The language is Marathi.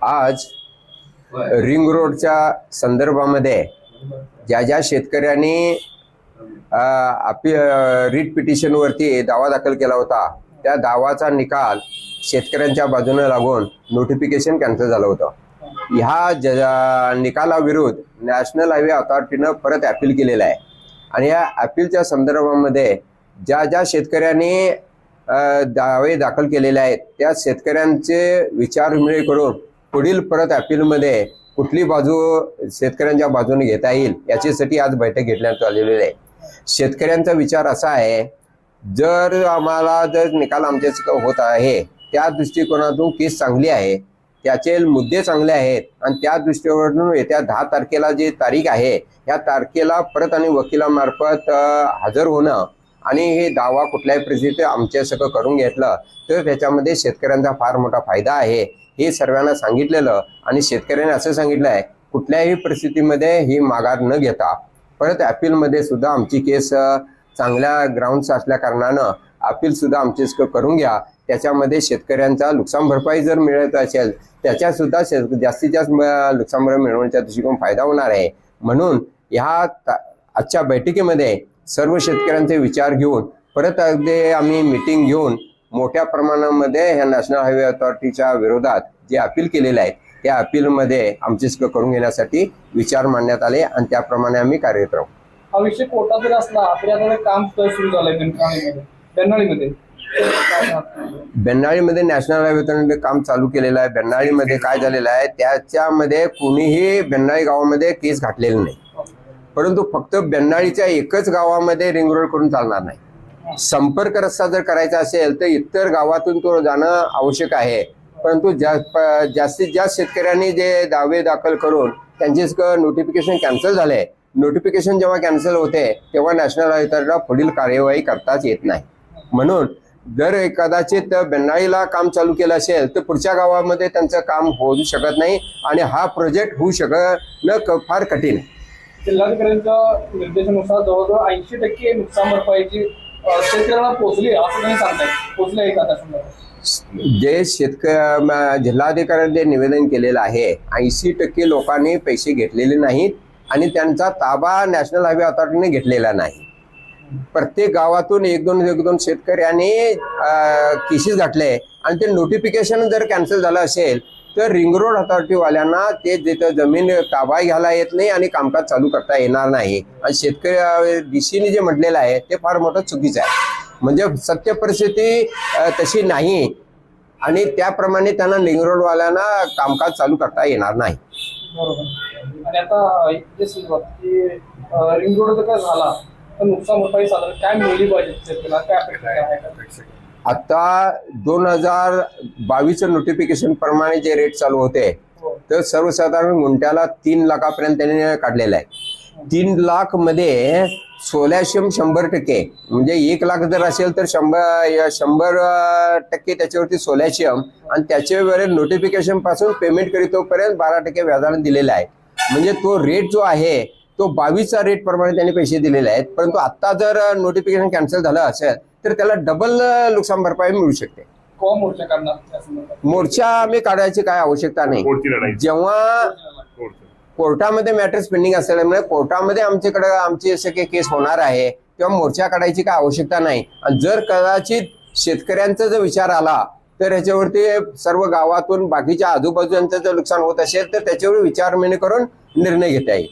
आज रिंग रोडच्या संदर्भामध्ये ज्या ज्या शेतकऱ्यांनी रीट पिटिशनवरती दावा दाखल केला होता त्या दावाचा निकाल शेतकऱ्यांच्या बाजूने लागून नोटिफिकेशन कॅन्सल झालं होतं. ह्या निकालाविरुद्ध नॅशनल हायवे अथॉरिटीनं परत अपील केलेलं आहे आणि या अपीलच्या संदर्भामध्ये ज्या ज्या शेतकऱ्यांनी दावे दाखल केलेले आहेत त्या शेतकऱ्यांचे विचारविनिमय करून पुढील परत अपीलमध्ये कुठली बाजू शेतकऱ्यांच्या बाजूने घेता येईल याच्यासाठी आज बैठक घेण्यात आलेली आहे. शेतकऱ्यांचा विचार असा आहे, जर आम्हाला जर निकाल आमच्या होत आहे त्या दृष्टिकोनातून केस चांगली आहे, त्याचे मुद्दे चांगले आहेत आणि त्या दृष्टीकोनातून येत्या 10 तारखेला जी तारीख आहे या तारखेला परत आणि वकिलामार्फत हजर होणं आणि हे दावा कुठल्याही परिस्थितीत आमच्यासकट करून घेतलं तर त्याच्यामध्ये शेतकऱ्यांचा फार मोठा फायदा आहे हे सर्वांना सांगितलेलं आणि शेतकऱ्यांनी असं सांगितलं आहे कुठल्याही परिस्थितीमध्ये ही माघार न घेता परत अपीलमध्ये सुद्धा आमची केस चांगल्या ग्राउंड्स असल्या कारणानं अपील सुद्धा आमचे करून घ्या. त्याच्यामध्ये शेतकऱ्यांचा नुकसान भरपाई जर मिळत असेल त्याच्या सुद्धा जास्तीत जास्त नुकसान भरपाई मिळवण्याच्या दृष्टीकोन फायदा होणार आहे. म्हणून ह्या आजच्या बैठकीमध्ये सर्व शेतकऱ्यांचे विचार घेऊन परत अगदी आम्ही मीटिंग घेऊन मोठ्या प्रमाणामध्ये ह्या नॅशनल हायवे अथॉरिटीच्या विरोधात जे अपील केलेले आहे त्या अपीलमध्ये आमचे करून घेण्यासाठी विचार मांडण्यात आले आणि त्याप्रमाणे आम्ही कार्यरत राहू. हा विषय कोर्टात जर असला तरी आता काम सुरू झालंय बेन्नाळीमध्ये नॅशनल हायवे अथॉरिटीने काम चालू केलेलं आहे. बेन्नाळीमध्ये काय झालेलं आहे त्याच्यामध्ये कुणीही बेन्नाळी गावामध्ये केस घातलेली नाही, परंतु फक्त बेन्नाळीच्या एकच गावामध्ये रिंग रोड करून चालणार नाही. संपर्क रस्ता जर करायचा असेल तर इतर गावातून तो जाणं आवश्यक आहे, परंतु जास्तीत जास्त शेतकऱ्यांनी जे दावे दाखल करून त्यांचे नोटिफिकेशन कॅन्सल झाले. नोटिफिकेशन जेव्हा कॅन्सल होते तेव्हा नॅशनल हायवे अथॉरिटीला पुढील कार्यवाही करताच येत नाही. म्हणून जर कदाचित बेन्नाळीला काम चालू केलं असेल तर पुढच्या गावामध्ये त्यांचं काम होऊ शकत नाही आणि हा प्रोजेक्ट होऊ शकणं फार कठीण आहे. जिल्हाधिकाऱ्यांच्या निर्देशानुसार जवळजवळ 80% नुकसान भरपाईची शेतकऱ्यांना पोहोचली असं त्यांनी सांगताय. पोहोचले आहे का त्यासंदर्भात? जे जिल्हाधिकाऱ्यांनी निवेदन केलेलं आहे 80% लोकांनी पैसे घेतलेले नाहीत आणि त्यांचा ताबा नॅशनल हायवे अथॉरिटीने घेतलेला नाही. प्रत्येक गावातून एक दोन शेतकऱ्यांनी केसेस घातले आणि ते नोटिफिकेशन जर कॅन्सल झालं असेल तर रिंग रोड अथॉरिटीवाल्यांना ते जिथं जमीन ताबा घ्यायला येत नाही आणि कामकाज चालू करता येणार नाही आणि शेतकरी डीसीने जे म्हटलेलं आहे ते फार मोठं चुकीचं आहे. म्हणजे सत्य परिस्थिती तशी नाही आणि त्याप्रमाणे त्यांना रिंग रोडवाल्यांना कामकाज चालू करता येणार नाही. बरोबर. आणि आता रिंग रोड जर काय झाला तर नुकसान भरपाई साधारण काय मिळली पाहिजे, काय अपेक्षा आहे? आता 2022 नोटिफिकेशन प्रमाणे जे रेट चालू होते तर सर्वसाधारण गुंठ्याला 3 लाखापर्यंत त्यांनी काढलेलं आहे. 3 लाख मध्ये सोलॅशियम 100%, म्हणजे 1 लाख जर असेल तर 100% त्याच्यावरती सोलॅशियम आणि त्याच्यावर नोटिफिकेशन पासून पेमेंट करीतोपर्यंत 12% व्याजाने दिलेला आहे. म्हणजे तो रेट जो आहे तो 22चा रेट प्रमाणे त्यांनी पैसे दिलेले आहेत. परंतु आता जर नोटिफिकेशन कॅन्सल झालं असेल तर त्याला डबल नुकसान भरपाई मिळू शकते. मोर्चा काढणार? मोर्चा आम्ही काढायची काय आवश्यकता नाही. जेव्हा कोर्टामध्ये मॅटर्स पेंडिंग असल्यामुळे कोर्टामध्ये आमची असे काही केस होणार आहे तेव्हा मोर्चा काढायची काय आवश्यकता नाही. आणि जर कदाचित शेतकऱ्यांचा जर विचार आला तर ह्याच्यावरती सर्व गावातून बाकीच्या आजूबाजूंचं जर नुकसान होत असेल तर त्याच्यावर विचारविनिमय करून निर्णय घेता येईल.